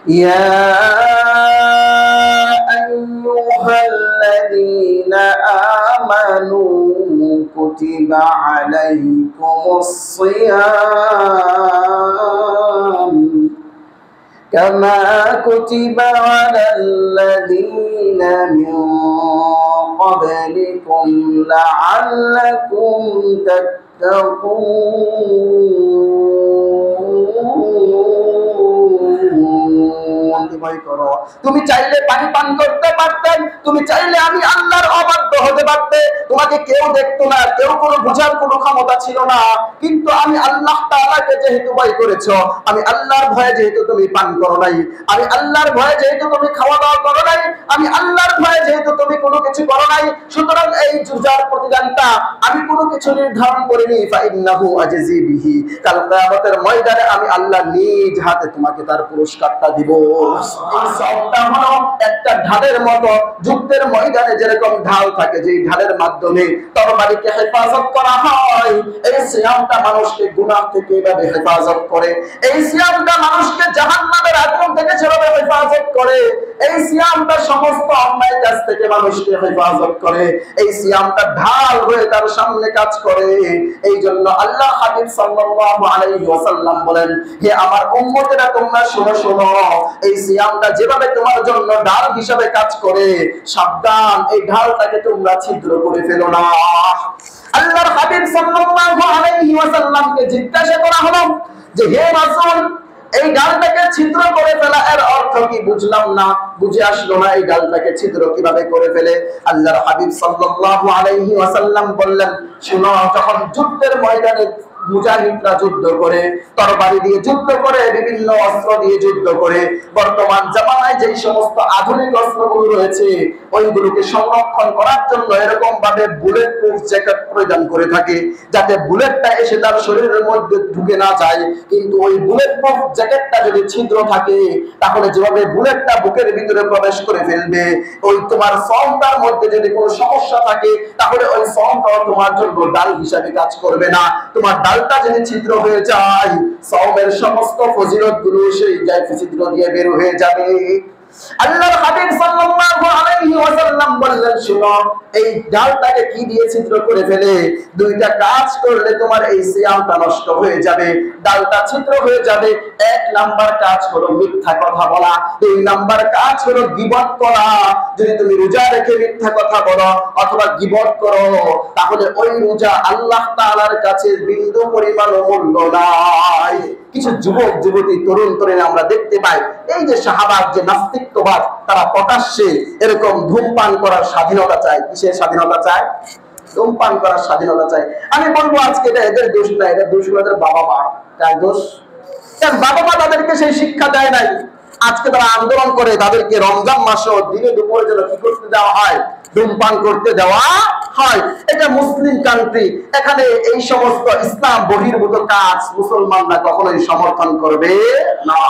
يا أيها الذين آمنوا كتب عليكم الصيام كما كتب على الذين من قبلكم لعلكم تتقون। তুমি চাইলে পানি পান করতে পারতে, তুমি চাইলে আমি আল্লাহর অবাধ্য হতে পারতে, তোমাকে কেউ দেখতো না, কেউ কোনো বুঝার কোনো ক্ষমতা ছিল না, কিন্তু আমি আল্লাহ তাআলাকে যেহেতু ভয় করেছো, আমি আল্লাহর ভয়ে যেহেতু তুমি পান করো নাই, আমি আল্লাহর ভয়ে যেহেতু তুমি খাওয়া দাওয়া করো নাই, আমি আল্লাহর ভয়ে যেহেতু তুমি কোনো কিছু করো নাই, সুতরাং এই রোজার প্রতিদানটা আমি কোনো কিছু নির্ধারণ করিনি, ফাইন্নাহু আজজি বিহি, কাল কিয়ামতের ময়দানে আমি আল্লাহ নিজ হাতে তোমাকে তার পুরস্কারটা দিব। এই সওয়াবটা হলো একটা ঢালের মতো, যুদ্ধের ময়দানে যেরকম ঢাল থাকে, যে ঢালের মাধ্যমে তরবারিকে হেফাজত করা হয়, এই সিয়ামটা মানুষকে গুনাহ থেকে এভাবে হেফাজত করে, এই সিয়ামটা মানুষকে জাহান্নামের আগুন থেকে সেভাবে হেফাজত করে, এই সিয়ামটা সমস্ত অন্যায় কাজ থেকে মানুষকে হেফাজত করে, এই সিয়ামটা ঢাল হয়ে তার সামনে কাজ করে। এই জন্য আল্লাহ হাবিব সাল্লাল্লাহু আলাইহি ওয়াসাল্লাম বলেন, হে আমার উম্মতেরা তোমরা শোনো শোনো, এই সিয়ামটা যেভাবে তোমার জন্য ঢাল হিসাবে কাজ করে, সাবধান এই ঢালটাকে তোমরা ছিদ্র করে ফেলো না। আল্লাহর হাবিব সাল্লাল্লাহু আলাইহি ওয়াসাল্লামকে জিজ্ঞাসা করা হলো যে, হে রাসূল, এই ডালটাকে ছিদ্র করে ফেলা এর অর্থ কি? বুঝলাম না, বুঝে আসলো না এই ডালটাকে ছিদ্র কিভাবে করে ফেলে। আল্লাহর হাবিব সাল্লাল্লাহু আলাইহি ওয়াসাল্লাম বললেন, শুনো, যখন যুদ্ধের ময়দানে মুজাহিদরা যুদ্ধ করে, তরবারি দিয়ে যুদ্ধ করে, বিভিন্ন অস্ত্র দিয়ে যুদ্ধ করে, বর্তমান জামানায় যেই সমস্ত আধুনিক অস্ত্রগুলো রয়েছে ওইগুলোকে সংরক্ষণ করার জন্য এরকম ভাবে বুলেট প্রুফ জ্যাকেট পরিধান করে থাকে, যাতে বুলেটটা এসে তার শরীরের মধ্যে ঢুকে না যায়। কিন্তু ওই বুলেট প্রুফ জ্যাকেটটা যদি ছিদ্র থাকে, তাহলে যেভাবে বুলেটটা বুকের ভিতরে প্রবেশ করে ফেলবে, ওই তোমার সওমটার মধ্যে যদি কোনো সমস্যা থাকে, তাহলে ওই সওমটাও তোমার জন্য ডাল হিসাবে কাজ করবে না। তোমার ডালটা যদি ছিদ্র হয়ে যায়, সওমের সমস্ত ফজিলতগুলো সেই জায়গায় ছিদ্র দিয়ে বের হয়ে যাবে। আল্লাহর হাবিব সাল্লাল্লাহু আলাইহি ওয়াসাল্লাম বললেন, শুনো, এই ডালটাকে কি দিয়ে ছিদ্র করে ফেলে? দুইটা কাজ করলে তোমার এই সিয়ামটা নষ্ট হয়ে যাবে, ডালটা ছিদ্র হয়ে যাবে। এক নাম্বার কাজ হলো মিথ্যা কথা বলা, দুই নাম্বার কাজ হলো গীবত করা। যদি তুমি রোজা রেখে মিথ্যা কথা বলো অথবা গীবত করো, তাহলে ওই রোজা আল্লাহ তাআলার কাছে বিন্দু পরিমাণও মূল্য নাই। কিছু যুবক যুবতী, তরুণ তরুণী আমরা দেখতে পাই, এই যে শাহবাগ, যে নাস্তিকবাদ, তারা প্রকাশ্যে এরকম ধূমপান করার স্বাধীনতা চায়। কিসের স্বাধীনতা চায়? ধূমপান করার স্বাধীনতা চায়। আমি বলবো আজকে এটা এদের দোষ না, এটা দোষ হলো এদের বাবা মা। তাই দোষ, বাবা মা তাদেরকে সেই শিক্ষা দেয় নাই। আজকে তারা আন্দোলন করে, তাদেরকে রমজান মাসেও দিনে দুপুরে যেন কি করতে দেওয়া হয়? ধূমপান করতে দেওয়া হয়। এটা মুসলিম কান্ট্রি, এখানে এই সমস্ত ইসলাম বহির্ভূত কাজ মুসলমানরা কখনোই সমর্থন করবে না।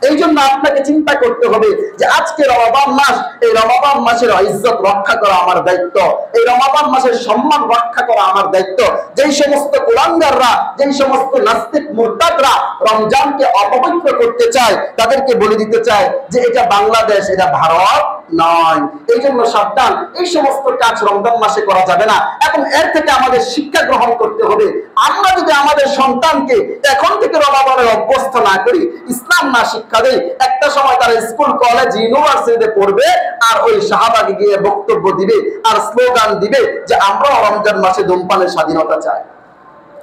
এই জন্য আপনাকে চিন্তা করতে হবে যে আজকে রমাদান মাস, এই রমাদান মাসের ইজ্জত রক্ষা করা আমার দায়িত্ব, এই রমাদান মাসের সম্মান রক্ষা করা আমার দায়িত্ব। যেই সমস্ত কুলাঙ্গাররা, যেই সমস্ত নাস্তিক মুরতাদরা রমজানকে অপবিত্র করতে চায়, তাদেরকে বলে দিতে চায় যে এটা বাংলাদেশ, এটা ভারত নয়। এই জন্য সাবধান, এই সমস্ত কাজ রমজান মাসে করা যাবে না। এবং এর থেকে আমাদের শিক্ষা গ্রহণ করতে হবে। আমরা যদি আমাদের সন্তানকে এখন থেকে রমাদানের অভ্যস্ত না করি, ইসলাম না শিক্ষা দেই, একটা সময় তারা স্কুল, কলেজ, ইউনিভার্সিটিতে পড়বে আর ওই শাহবাগে গিয়ে বক্তব্য দিবে আর স্লোগান দিবে যে আমরা রমজান মাসে ধূমপানের স্বাধীনতা চাই।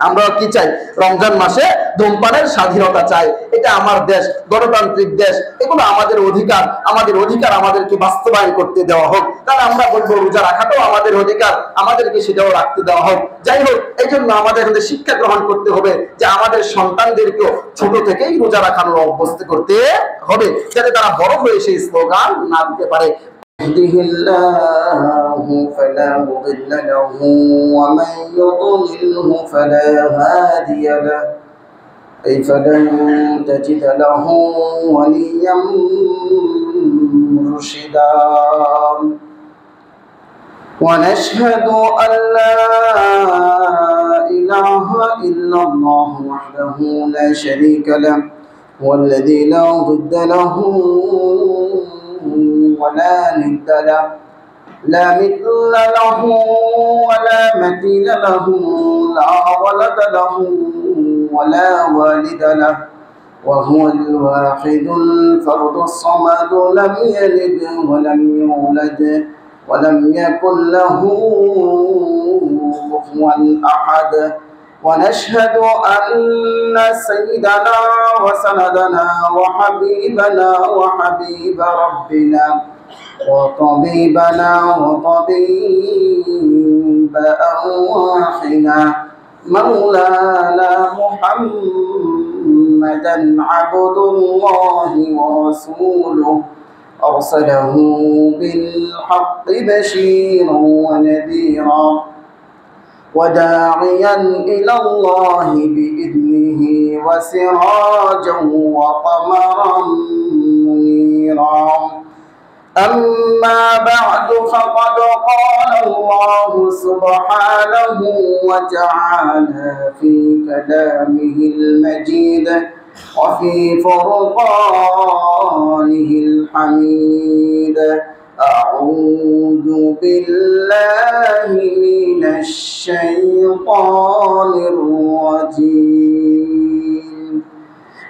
আমরা কি চাই? রমজান মাসে ধূমপানের স্বাধীনতা চাই। এটা আমার দেশ, গণতান্ত্রিক দেশ, এগুলো আমাদের অধিকার, আমাদের অধিকার আমাদেরকে বাস্তবায়ন করতে দেওয়া হোক। তাহলে আমরা বলবো রোজা রাখাটাও আমাদের অধিকার, আমাদেরকে সেটাও রাখতে দেওয়া হোক। যাই হোক, এই জন্য আমাদের শিক্ষা গ্রহণ করতে হবে যে আমাদের সন্তানদেরকেও ছোট থেকেই রোজা রাখানোর অভ্যস্ত করতে হবে, যাতে তারা বড় হয়ে সেই স্লোগান না দিতে পারে। يهده الله فلا مضل له ومن يضلله فلا هادي له أي فلن تجد له وليا مرشدا ونشهد أن لا إله إلا الله وحده لا شريك له هو الذي لا ضد له ولا ند له لا مثل له ولا مثيل له لا ولد له ولا والد له وهو الواحد الفرد الصمد لم يلد ولم يولد ولم يكن له كفوا أحد ونشهد أن سيدنا وسندنا وحبيبنا وحبيب ربنا وطبيبنا وطبيب أرواحنا مولانا محمدا عبد الله ورسوله أرسله بالحق بشيرا ونذيرا وداعيا إلى الله بإذنه وسراجا وقمرا منيرا أما بعد فقد قال الله سبحانه وتعالى في كلامه المجيد وفي فرقانه الحميد أعوذ بالله من الشيطان الرجيم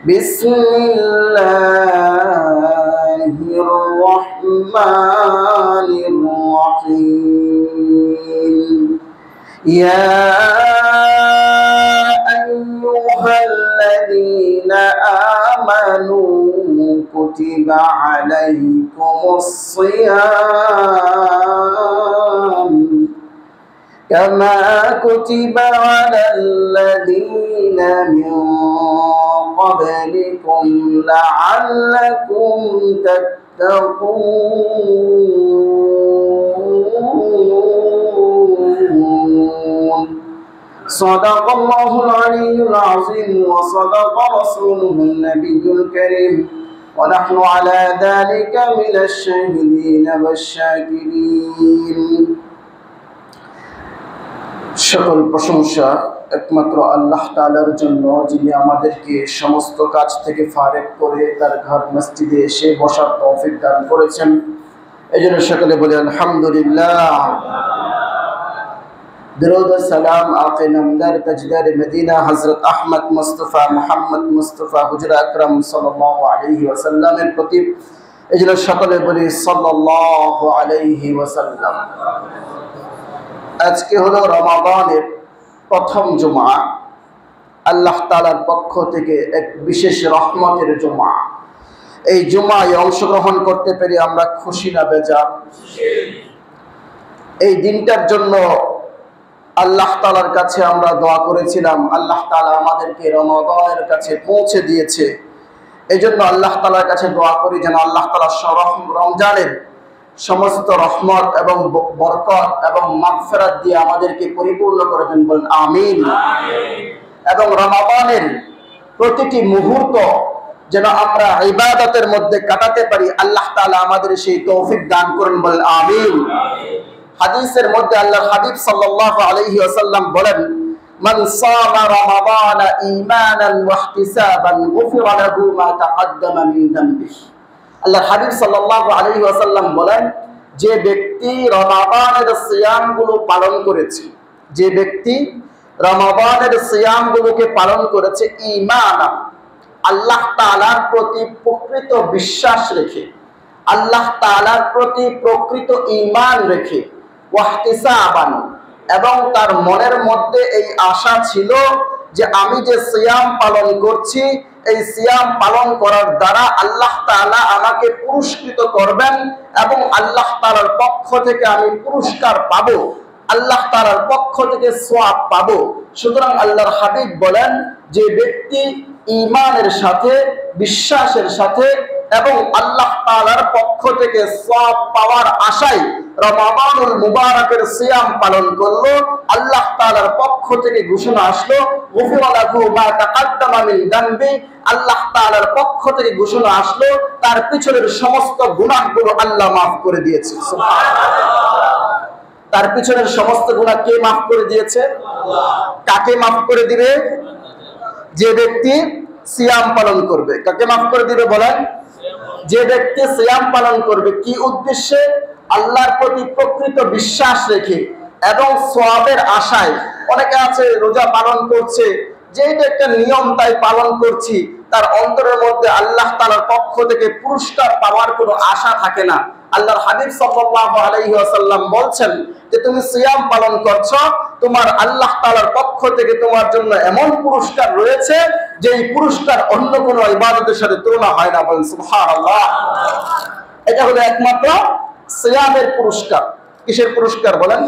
بسم الله الرحمن الرحيم يا أيها الذين آمنوا كتب عليكم الصيام كما كتب على الذين من قبلكم لعلكم تتقون صدق الله العلي العظيم وصدق رسوله النبي الكريم ونحن على ذلك من الشاهدين والشاكرين সকল প্রশংসা একমাত্র আল্লাহ তাআলার জন্য, যিনি আমাদেরকে সমস্ত কাজ থেকে ফারেক করে তার ঘর মসজিদে এসে বসার তৌফিক দান করেছেন। এজন্য সকলে বলি আলহামদুলিল্লাহ। দরুদ ও সালাম আকে নামদার তাজদার মদিনা হযরত আহমদ মুস্তাফা মুহাম্মদ মুস্তাফা হুজুর আকরাম সাল্লাল্লাহু আলাইহি ওয়াসাল্লামের প্রতি। এজন্য সকলে বলি সাল্লাল্লাহু আলাইহি ওয়াসাল্লাম। আজকে হলো রমাদানের প্রথম জুমা, আল্লাহ তাআলার পক্ষ থেকে এক বিশেষ রহমতের জুমা। এই জুমায় অংশগ্রহণ করতে পেরে আমরা খুশি না বেজার? এই দিনটার জন্য আল্লাহ তাআলার কাছে আমরা দোয়া করেছিলাম, আল্লাহ তাআলা আমাদেরকে রমাদানের কাছে পৌঁছে দিয়েছে। এই জন্য আল্লাহ তাআলার কাছে দোয়া করি যেন আল্লাহ তাআলা রমজানের সমস্ত রহমত এবং বরকত এবং মাগফিরাত দিয়ে আমাদেরকে পরিপূর্ণ করে দেন, বলেন আমিন। এবং রমাদানের প্রতিটি মুহূর্ত যেন আমরা ইবাদতের মধ্যে কাটাতে পারি, আল্লাহ তাআলা আমাদের সেই তৌফিক দান করেন, বলেন আমিন। হাদিসের মধ্যে আল্লাহর হাবিব সাল্লাল্লাহু আলাইহি ওয়াসাল্লাম বলেন, মান সামা রমাদানা ঈমানান ওয়া ইহতিসাবান গুফিরা লাহু মা তাকদ্দামা মিন যামবিহি। আল্লাহর হাবিব সাল্লাল্লাহু আলাইহি ওয়াসাল্লাম বলেন, যে ব্যক্তি রমাদানের সিয়ামগুলো পালন করেছে, যে ব্যক্তি রমাদানের সিয়ামগুলোকে পালন করেছে ঈমানান, আল্লাহ তাআলার প্রতি প্রকৃত বিশ্বাস রেখে, আল্লাহ তাআলার প্রতি প্রকৃত ঈমান রেখে, ওয়াহতিসাবান, এবং তার মনের মধ্যে এই আশা ছিল যে আমি যে সিয়াম পালন করছি, এই সিয়াম পালন করার দ্বারা আল্লাহ তাআলা আমাকে পুরস্কৃত করবেন এবং আল্লাহ তাআলার পক্ষ থেকে আমি পুরস্কার পাবো, আল্লাহ তাআলার পক্ষ থেকে সওয়াব পাবো। সুতরাং আল্লাহর হাবিব বলেন, যে ব্যক্তি ঈমানের সাথে, বিশ্বাসের সাথে এবং আল্লাহ তাআলার পক্ষ থেকে সওয়াব পাওয়ার আশায় রমাদানুল মুবারকের সিয়াম পালন করলো, আল্লাহ তাআলার পক্ষ থেকে ঘোষণা আসলো, গুফিরা লাহু মা তাকদ্দামা মিন যামবি, আল্লাহ তাআলার পক্ষ থেকে ঘোষণা আসলো তার পিছনের সমস্ত গুনাহগুলো আল্লাহ মাফ করে দিয়েছে। সুবহানাল্লাহ। তার পিছনের সমস্ত গুনাহ কে মাফ করে দিয়েছে? আল্লাহ। কাকে মাফ করে দিবে? যে ব্যক্তি সিয়াম পালন করবে। কাকে মাফ করে দিবে বলেন? যে ব্যক্তি সিয়াম পালন করবে। কি উদ্দেশ্যে? আল্লাহর প্রতি প্রকৃত বিশ্বাস রেখে এবং সওয়াবের আশায়। অনেকে আছে রোজা পালন করছে, যে এটা একটা নিয়ম তাই পালন করছি, তার অন্তরের মধ্যে আল্লাহ তাআলার পক্ষ থেকে পুরস্কার পাওয়ার কোনো আশা থাকে না। আল্লাহর হাবিব সাল্লাল্লাহু আলাইহি ওয়াসাল্লাম বলছেন যে তুমি সিয়াম পালন করছো, তোমার আল্লাহ তাআলার পক্ষ থেকে তোমার জন্য এমন পুরস্কার রয়েছে যে এই পুরস্কার অন্য কোনো ইবাদতের সাথে তুলনা হয় না। বলেন সুবহানাল্লাহ। এটা হলো একমাত্র সিয়ামের পুরস্কার। কিসের পুরস্কার বলেন?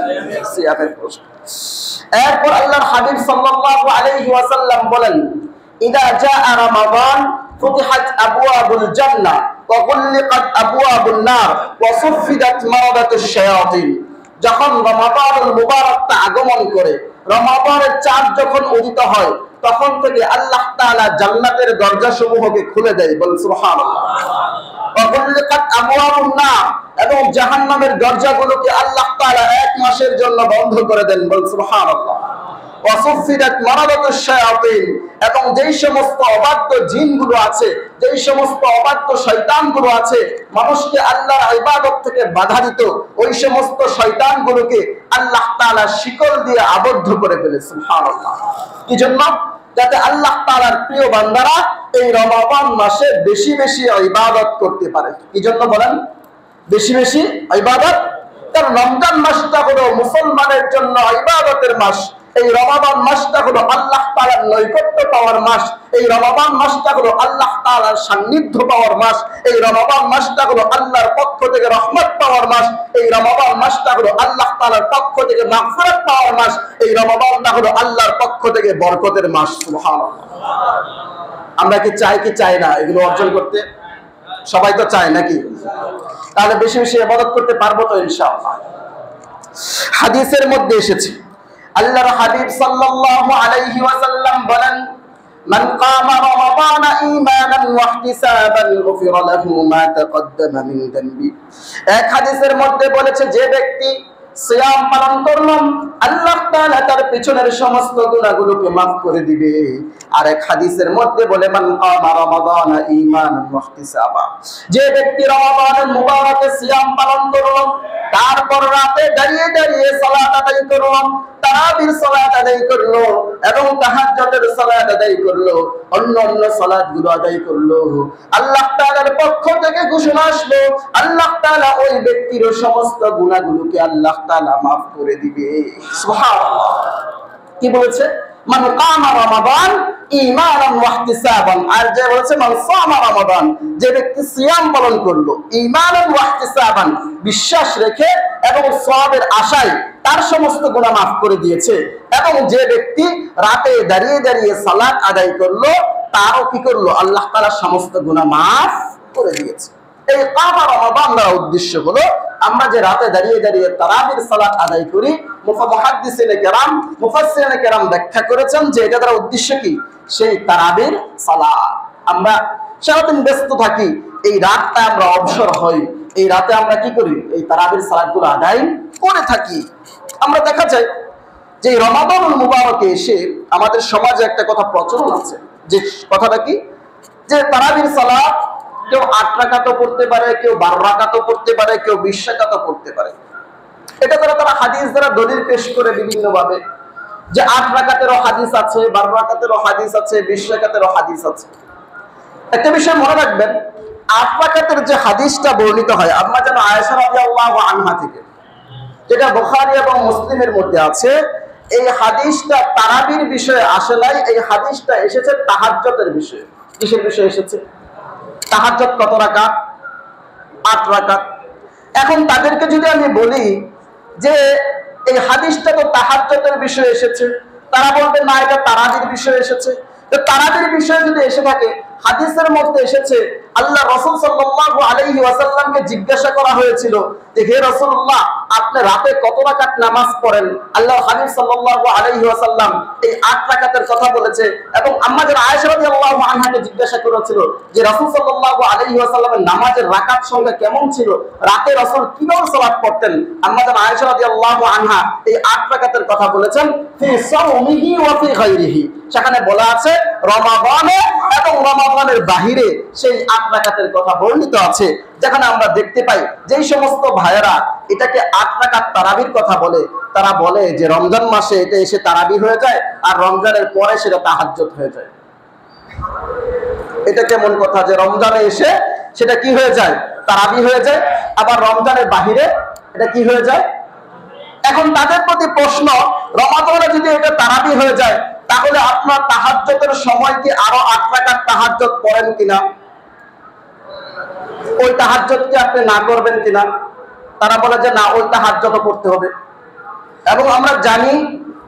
সিয়ামের পুরস্কার। এরপর আল্লাহর হাবিব সাল্লাল্লাহু আলাইহি ওয়াসাল্লাম বলেন ইদা জাআ রমাদান ফুতিহাত আবওয়াবুল জান্নাহ ওয়া গুল্লিকাত আবওয়াবুন নার ওয়া সুফিদাত মারাদাতুশ শায়াতিন। যখন রমাদানুল মুবারকটা আগমন করে, রমাদানের চাঁদ যখন উদিত হয়, তখন থেকে আল্লাহ তাআলা জান্নাতের দরজাসমূহকে খুলে দেয়। বলেন সুবহানাল্লাহ। ওয়া গুল্লিকাত আবওয়াবুন নার, এবং জাহান্নামের দরজাগুলোকে আল্লাহ তাআলা এক মাসের জন্য বন্ধ করে দেন। বলেন সুবহানাল্লাহ। ওয়াসুফিদাত মারাদাতুশ শায়াতিন, এবং যেই সমস্ত অবাধ্য জিনগুলো আছে, যেই সমস্ত অবাধ্য শয়তানগুলো আছে, মানুষকে আল্লাহর ইবাদত থেকে বাধা দিত, ওই সমস্ত শয়তানগুলোকে আল্লাহ তাআলা শিকল দিয়ে আবদ্ধ করে ফেলে। সুবহানাল্লাহ। কি জন্য? যাতে আল্লাহ তাআলার প্রিয় বান্দারা এই রমাদান মাসে বেশি বেশি ইবাদত করতে পারে। কি জন্য বলেন? বেশি বেশি ইবাদত। কারণ রমজান মাসটা হলো মুসলমানের জন্য ইবাদতের মাস। এই রমাদান মাসটা হলো আল্লাহ তাআলার নৈকট্য পাওয়ার মাস। এই রমাদান মাসটা হলো আল্লাহ তাআলার সান্নিধ্য পাওয়ার মাস। এই রমাদান মাসটা হলো আল্লাহর পক্ষ থেকে রহমত পাওয়ার মাস। এই রমাদান মাসটা হলো আল্লাহ তাআলার পক্ষ থেকে মাগফিরাত পাওয়ার মাস। এই রমাদানটা হলো আল্লাহর পক্ষ থেকে বরকতের মাস। সুবহানাল্লাহ। আমরা কি চাই না এগুলো অর্জন করতে? সবাই তো চায় নাকি? তাহলে বেশি বেশি ইবাদত করতে পারবো তো ইনশাআল্লাহ। হাদিসের মধ্যে এসেছে, আল্লাহর হাবিব সাল্লাল্লাহু আলাইহি ওয়াসাল্লাম বলেন মান কামা রমাদানা ঈমানান ওয়া ইহতিসাবান গুফিরা লাহু মা তাকদ্দামা মিন যানবি। এক হাদিসের মধ্যে বলেছে যে ব্যক্তি সিয়াম পালন করল, আল্লাহ তাআলা তার পিছনের সমস্ত গুনাহগুলোকে maaf করে দিবে। আর এক হাদিসের মধ্যে বলে মান কামা রমাদানা ঈমানান ওয়া ইহতিসাবা, যে ব্যক্তি রমাদানের মুবারকে সিয়াম পালন করল, তারপর রাতে দাঁড়িয়ে দাঁড়িয়ে সালাত আদায় করল, তারাবির সালাত আদায় করলো এবং তাহাজ্জুদের সালাত আদায় করলো, অন্যান্য সালাতগুলো আদায় করলো, আল্লাহ তাআলার পক্ষ থেকে ঘোষণা আসলো আল্লাহ তাআলা ওই ব্যক্তির সমস্ত গুনাহগুলোকে আল্লাহ তাআলা maaf করে দিবে। সুবহানাল্লাহ। কি বলেছে? মান কামা রমাদান ঈমানান ওয়া ইহতিসাবান। আর যে বলেছে মান সামা রমাদান, যে ব্যক্তি সিয়াম পালন করলো ঈমানান ওয়া ইহতিসাবান, বিশ্বাস রেখে এবং সওয়াবের আশায়, তার সমস্ত গুনাহ maaf করে দিয়েছে। এবং যে ব্যক্তি রাতে দাঁড়িয়ে দাঁড়িয়ে সালাত আদায় করলো, তারও কি করলো? আল্লাহ তাআলা সমস্ত গুনাহ maaf করে দিয়েছে। এই কামা রমাদানের উদ্দেশ্য হলো আমরা যে রাতে দাঁড়িয়ে দাঁড়িয়ে তারাবির সালাত আদায় করি, মুহাদ্দিসিনে কেরাম, মুফাসসিরিনে কেরাম ব্যাখ্যা করেছেন যে এটা দ্বারা উদ্দেশ্য কি? সেই তারাবির সালাত। আমরা সারাদিন ব্যস্ত থাকি, এই রাতটা আমরা অবসর হই, এই রাতে আমরা কি করি? এই তারাবির সালাতগুলো আদায় করে থাকি। আমরা দেখা যায় যে রমাদানুল মুবারকে এসে আমাদের সমাজে একটা কথা প্রচলন আছে, যে কথাটা কি? যে তারাবির সালাত কেউ 8 রাকাতও পড়তে পারে, কেউ 12 রাকাতও পড়তে পারে, কেউ 20 রাকাতও পড়তে পারে। এটা তারা হাদিস দ্বারা দলিল পেশ করে বিভিন্ন ভাবে, যে 8 রাকাতেরও হাদিস আছে, 12 রাকাতেরও হাদিস আছে, 20 রাকাতেরও হাদিস আছে। একটা বিষয় মনে রাখবেন, 8 রাকাতের যে হাদিসটা বর্ণিত হয় আম্মা জান আয়েশা রাদিয়াল্লাহু আনহা থেকে, যেটা বুখারী এবং মুসলিমের মধ্যে আছে, এই হাদিসটা তারাবির বিষয়ে আসে নাই, এই হাদিসটা এসেছে তাহাজ্জুদের বিষয়ে। কিসের বিষয়ে এসেছে? তাহাজ্জুদ কত রাকাত? 8 রাকাত। এখন তাদেরকে যদি আমি বলি যে এই হাদিসটা তো তাহাজ্জুদের বিষয়ে এসেছে, তারা বলবে না এটা তারাবির বিষয়ে এসেছে। তো তারাবির বিষয়ে যদি এসে থাকে হাদিসের মধ্যে এসেছে আল্লাহ রাসূল সাল্লাল্লাহু আলাইহি ওয়াসাল্লামকে জিজ্ঞাসা করা হয়েছিল যে হে রাসূলুল্লাহ আপনি রাতে কত রাকাত নামাজ পড়েন? আল্লাহর হাবিব সাল্লাল্লাহু আলাইহি ওয়াসাল্লাম এই 8 রাকাতের কথা বলেছে এবং আম্মা জান আয়েশা রাদিয়াল্লাহু আনহাকে জিজ্ঞাসা করেছিল যে রাসূল সাল্লাল্লাহু আলাইহি ওয়াসাল্লামের নামাজের রাকাত সংখ্যা কেমন ছিল, রাতে রাসূল কিভাবে সালাত পড়তেন? আম্মা জান আয়েশা রাদিয়াল্লাহু আনহা এই 8 রাকাতের কথা বলেছেন ফি সাওমিহি ওয়া ফি গায়রিহি। সেখানে বলা আছে রমাদানে এবং রমাদানের বাহিরে সেই 8 রাকাতের কথা বর্ণিত আছে, যেখানে আমরা দেখতে পাই যেই সমস্ত ভাইয়েরা এটাকে 8 রাকাত তারাবির কথা বলে তারা বলে যে রমজান মাসে এটা এসে তারাবি হয়ে যায় আর রমজানের পরে সেটা তাহাজ্জুদ হয়ে যায়। এটা কেমন কথা যে রমজানে এসে সেটা কি হয়ে যায়? তারাবি হয়ে যায়, আবার রমজানের বাহিরে এটা কি হয়ে যায়? এখন তাদের প্রতি প্রশ্ন, রমাদানে যদি এটা তারাবি হয়ে যায় তাহলে আপনার তাহাজ্জুদের সময় কি আরো 8 রাকাত তাহাজ্জুদ পড়েন কিনা? ওই তাহাজ্জুদ কি আপনি না করবেন কিনা? তারা বলে যে না, ওই তাহাজ্জুদও পড়তে হবে। এবং আমরা জানি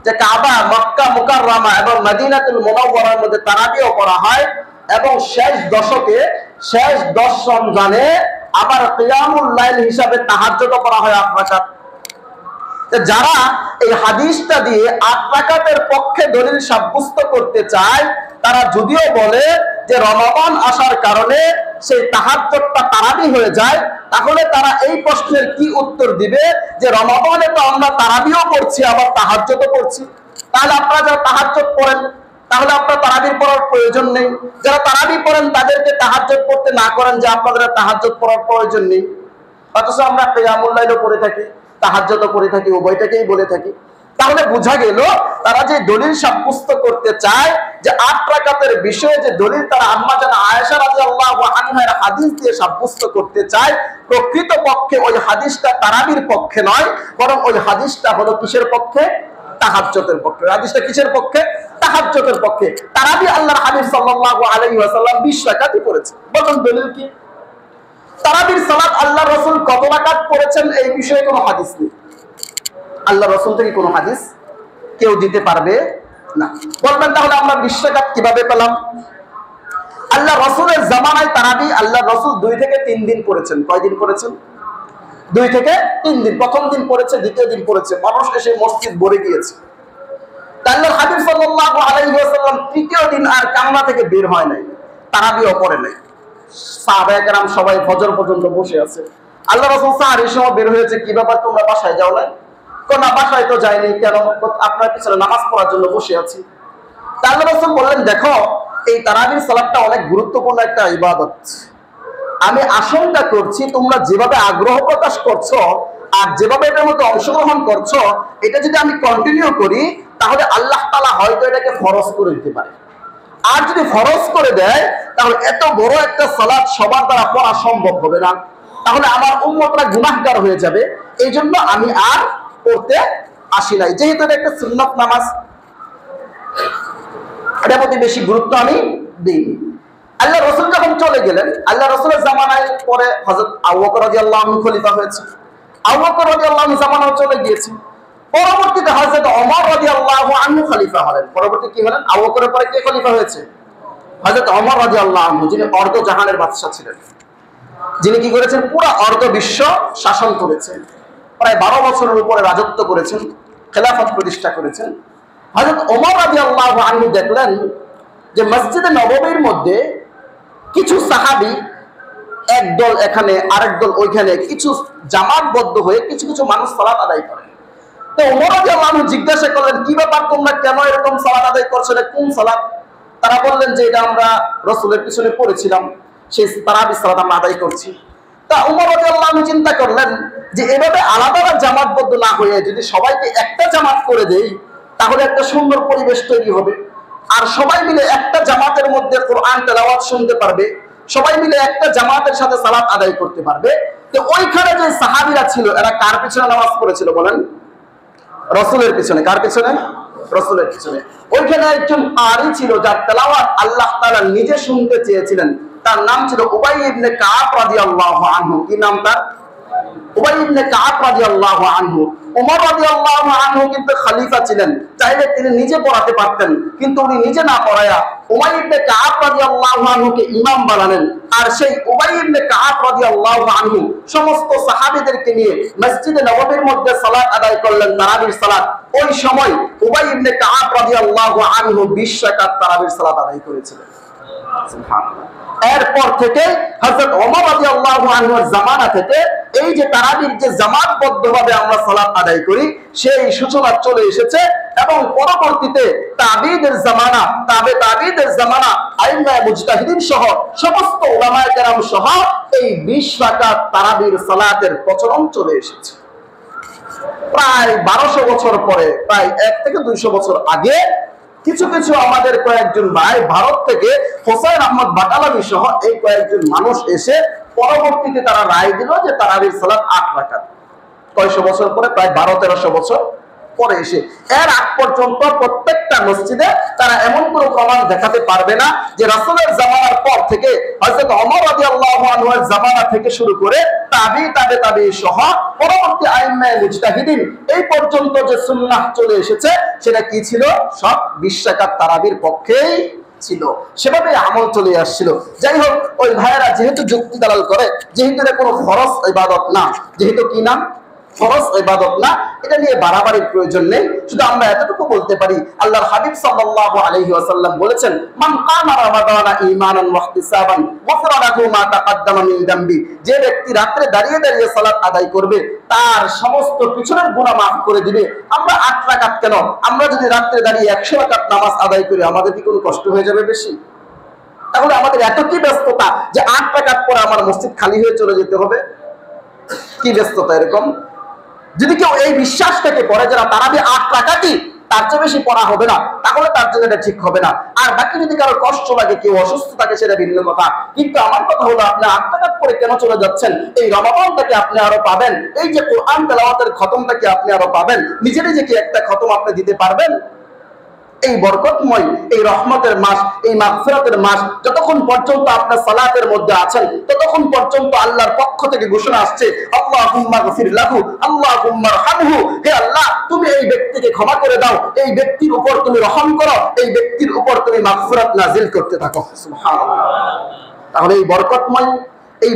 যে কাবা, মক্কা মুকাররমা এবং মদিনাতুল মুনাওয়ারার মধ্যে তারাবিও করা হয় এবং শেষ দশকে শেষ 10 রমজানে আবার কিয়ামুল লাইল হিসাবে তাহাজ্জুদও করা হয় 8 রাকাত। যারা এই হাদিসটা দিয়ে 8 রাকাতের পক্ষে দলিল সাব্যস্ত করতে চায় তারা যদিও বলে যে রমাদান আসার কারণে সেই তাহাজ্জুদটা তারাবি হয়ে যায়, তাহলে তারা এই প্রশ্নের কি উত্তর দিবে যে রমাদানে তো আমরা তারাবিও করছি আবার তাহাজ্জুদও করছি, তাহলে আপনারা যারা তাহাজ্জুদ পড়েন তাহলে আপনার তারাবির পড়ার প্রয়োজন নেই, যারা তারাবি পড়েন তাদেরকে তাহাজ্জুদ পড়তে না করেন যে আপনাদের তাহাজ্জুদ পড়ার প্রয়োজন নেই। অথচ আমরা কিয়ামুল লাইলও পড়ে থাকি, তাহাজ্জুদও করে থাকি, উভয়টাকেই বলে থাকি। তাহলে বোঝা গেল তারা যে দলিল সাব্যস্ত করতে চায় যে 8 রাকাতের বিষয়ে যে দলিল তারা আম্মা জান আয়েশা রাদিয়াল্লাহু আনহার হাদিস দিয়ে সাব্যস্ত করতে চায়, প্রকৃত পক্ষে ওই হাদিসটা তারাবির পক্ষে নয়, বরং ওই হাদিসটা হলো কিসের পক্ষে? তাহাজ্জুদের পক্ষে। হাদিসটা কিসের পক্ষে? তাহাজ্জুদের পক্ষে। তারাবি আল্লাহর হাবিব সাল্লাল্লাহু আলাইহি ওয়াসাল্লাম 20 রাকাতই পড়েছে। বলুন দলিল কি? তারাবির সালাত আল্লাহ রাসূল কত রাকাত পড়েছেন এই বিষয়ে কোনো হাদিস নেই। আল্লাহ রাসূল থেকে কোনো হাদিস কেউ দিতে পারবে না। বলবেন তাহলে আমরা 20 রাকাত কিভাবে পেলাম? আল্লাহ রাসূলের জামানায় তারাবি আল্লাহ রাসূল 2 থেকে 3 দিন পড়েছেন। কয় দিন পড়েছেন? 2 থেকে 3 দিন। প্রথম দিন পড়েছে, দ্বিতীয় দিন পড়েছে, মানুষ এসে মসজিদ ভরে গিয়েছে। আল্লাহর হাবিব সাল্লাল্লাহু আলাইহি ওয়াসাল্লাম তৃতীয় দিন আর কামরা থেকে বের হয় নাই, তারাবিও পড়ে নাই। সাহাবায়ে কেরাম সবাই ফজর পর্যন্ত বসে আছে। আল্লাহ রাসূল সাহারির সময় বের হয়েছে, কি ব্যাপার তোমরা বাসায় যাও না? না, বাসায় তো যাইনি। কেন? আপনার পিছনে নামাজ পড়ার জন্য বসে আছি। আল্লাহ রাসূল বললেন দেখো এই তারাবির সালাতটা অনেক গুরুত্বপূর্ণ একটা ইবাদত। আমি আশঙ্কা করছি তোমরা যেভাবে আগ্রহ প্রকাশ করছো আর যেভাবে এটার মধ্যে অংশগ্রহণ করছো, এটা যদি আমি কন্টিনিউ করি তাহলে আল্লাহ তাআলা হয়তো এটাকে ফরজ করে দিতে পারে। আর যদি ফরজ করে দেয় তাহলে এত বড় একটা সালাত সবার দ্বারা পড়া সম্ভব হবে না, তাহলে আমার উম্মতরা গুনাহগার হয়ে যাবে। এই জন্য আমি আর পড়তে আসি নাই, যেহেতু এটা একটা সুন্নাত নামাজ, এটার প্রতি বেশি গুরুত্ব আমি দিইনি। আল্লাহ রাসূল যখন চলে গেলেন, আল্লাহ রাসূলের জামানায় পরে হযরত আবু বকর রাদিয়াল্লাহু আনহু খলিফা হয়েছে। আবু বকর রাদিয়াল্লাহু আনহু জামানাও চলে গিয়েছে। পরবর্তীতে হযরত ওমর রাদিয়াল্লাহু আনহু খলিফা হলেন। পরবর্তী কি হলেন? আবু বকরের পরে কে খলিফা হয়েছে? হযরত ওমর রাদিয়াল্লাহু আনহু, যিনি অর্ধ জাহানের বাদশা ছিলেন, যিনি কি করেছেন? পুরো অর্ধ বিশ্ব শাসন করেছেন, প্রায় 12 বছরের উপরে রাজত্ব করেছেন, খেলাফত প্রতিষ্ঠা করেছেন। হযরত ওমর রাদিয়াল্লাহু আনহু দেখলেন যে মসজিদে নববীর মধ্যে কিছু সাহাবী একদল এখানে আরেক দল ওইখানে কিছু জামাতবদ্ধ হয়ে কিছু কিছু মানুষ সালাত আদায় করে। তো ওমর রাদিয়াল্লাহু আনহু জিজ্ঞাসা করলেন কি ব্যাপার, তোমরা কেন এরকম সালাত আদায় করছো? এটা কোন সালাত? তারা বললেন যে এটা আমরা রাসূলের পিছনে পড়েছিলাম, সেই তারাবি সালাত আমরা আদায় করছি। তা ওমর রাদিয়াল্লাহু আনহু চিন্তা করলেন যে এভাবে আলাদা জামাতবদ্ধ না হয়ে যদি সবাইকে একটা জামাত করে দেই তাহলে একটা সুন্দর পরিবেশ তৈরি হবে, আর সবাই মিলে একটা জামাতের মধ্যে কোরআন তেলাওয়াত শুনতে পারবে, সবাই মিলে একটা জামাতের সাথে সালাত আদায় করতে পারবে। তো ওইখানে যে সাহাবীরা ছিল এরা কার পিছনে নামাজ পড়েছিল বলেন? রাসূলের পিছনে। কার পিছনে? রাসূলের পিছনে। ওইখানে একজন কারি ছিল যার তেলাওয়াত আল্লাহ তাআলা নিজে শুনতে চেয়েছিলেন, তার নাম ছিল উবাই ইবনে কাব রাদিয়াল্লাহু আনহু। কি নাম তার? উবাই ইবনে কাব রাদিয়াল্লাহু আনহু, ওমর রাদিয়াল্লাহু আনহু কিন্তু খলিফা ছিলেন, চাইলে তিনি নিজে পড়াতে পারতেন, কিন্তু উনি নিজে না পড়ায়া উবাই ইবনে কাব রাদিয়াল্লাহু আনহুকে ইমাম বানালেন। আর সেই উবাই ইবনে কাব রাদিয়াল্লাহু আনহু সমস্ত সাহাবীদেরকে নিয়ে মসজিদে নববীর মধ্যে সালাত আদায় করলেন, তারাবির সালাত। ওই সময় উবাই ইবনে কাব রাদিয়াল্লাহু আনহু 20 রাকাত তারাবির সালাত আদায় করেছিলেন। সুবহানাল্লাহ। এরপর থেকে হযরত ওমর রাদিয়াল্লাহু আনহুর জামানা থেকে এই যে তারাবির যে জামাতবদ্ধভাবে আমরা সালাত আদায় করি, সেই সূচনা চলে এসেছে। এবং পরবর্তীতে তাবিঈদের জামানা, তাবিঈদের জামানা, আইম্মায়ে মুজতাহিদিন সহ সমস্ত উলামায়ে কেরাম সহ এই 20 রাকাত তারাবির সালাতের প্রচলন চলে এসেছে। প্রায় 1200 বছর পরে, প্রায় 1 থেকে 200 বছর আগে কিছু কিছু আমাদের কয়েকজন ভাই ভারত থেকে হোসেন আহমদ বাটালাবি সহ এই কয়েকজন মানুষ এসে পরবর্তীতে তারা রায় দিল যে তারাবির সালাত 8 রাকাত। কয়শো বছর পরে, প্রায় 1200-1300 বছর পরে এসে। এর আগ পর্যন্ত প্রত্যেকটা মসজিদে তারা এমন কোনো প্রমাণ দেখাতে পারবে না যে রাসূলের জামানার পর থেকে হযরত ওমর রাদিয়াল্লাহু আনহুর জামানা থেকে শুরু করে তাবি সহ পরবর্তী আইম্মায়ে মুজতাহিদিন এই পর্যন্ত যে সুন্নাহ চলে এসেছে, সেটা কি ছিল? সব 20 রাকাত তারাবির পক্ষেই ছিল, সেভাবে আমল চলে আসছিল। যাই হোক, ওই ভাইয়েরা যেহেতু যুক্তি দালাল করে, যেহেতু এটা কোনো ফরজ ইবাদত না, যেহেতু কি না ফরজ ইবাদত না, এটা নিয়ে বাড়াবাড়ির প্রয়োজন নেই। শুধু আমরা এতটুকু বলতে পারি, আল্লাহর হাবিব সাল্লাল্লাহু আলাইহি ওয়াসাল্লাম বলেছেন, মান কামা রমাদানা ঈমানান ওয়া ইহতিসাবান গফিরা লাহু মা তাকাদ্দামা মিন যামবি। যে ব্যক্তি রাতে দাঁড়িয়ে দাঁড়িয়ে সালাত আদায় করবে, তার সমস্ত পিছনের গুনাহ maaf করে দিবে। আমরা 8 রাকাত কেন, আমরা যদি রাতে দাঁড়িয়ে 100 রাকাত নামাজ আদায় করি, আমাদের কি কোনো কষ্ট হয়ে যাবে বেশি? তাহলে আমাদের এত কি ব্যস্ততা যে 8 রাকাত পরে আমার মসজিদ খালি হয়ে চলে যেতে হবে? কি ব্যস্ততা এরকম? যদি কেউ এই বিশ্বাসটাকে পড়ে যারা তারাবি 8 রাকাতই, তার চেয়ে বেশি পড়া হবে না, তাহলে তার জন্য এটা ঠিক হবে না। আর বাকি যদি কারো কষ্ট লাগে, কেউ অসুস্থ থাকে, সেটা ভিন্ন কথা। কিন্তু আমার কথা হলো, আপনি 8 রাকাত পরে কেন চলে যাচ্ছেন? এই রমাদানটাকে আপনি আরো পাবেন, এই যে কোরআন তেলাওয়াতের খতমটাকে আপনি আরো পাবেন। নিজে নিজে কি একটা খতম আপনি দিতে পারবেন? এই বরকতময়, এই রহমতের মাস, এই মাগফিরাতের মাস যতক্ষণ পর্যন্ত আপনার সালাতের মধ্যে আছেন, ততক্ষণ পর্যন্ত আল্লাহর পক্ষ থেকে ঘোষণা আসছে, আল্লাহুম্মা গফির লাহু, আল্লাহুম্মা রহমহু। হে আল্লাহ, তুমি এই ব্যক্তিকে ক্ষমা করে দাও, এই ব্যক্তির উপর তুমি রহম করো, এই ব্যক্তির উপর তুমি মাগফিরাত নাজিল করতে থাকো। সুবহানাল্লাহ। তাহলে এই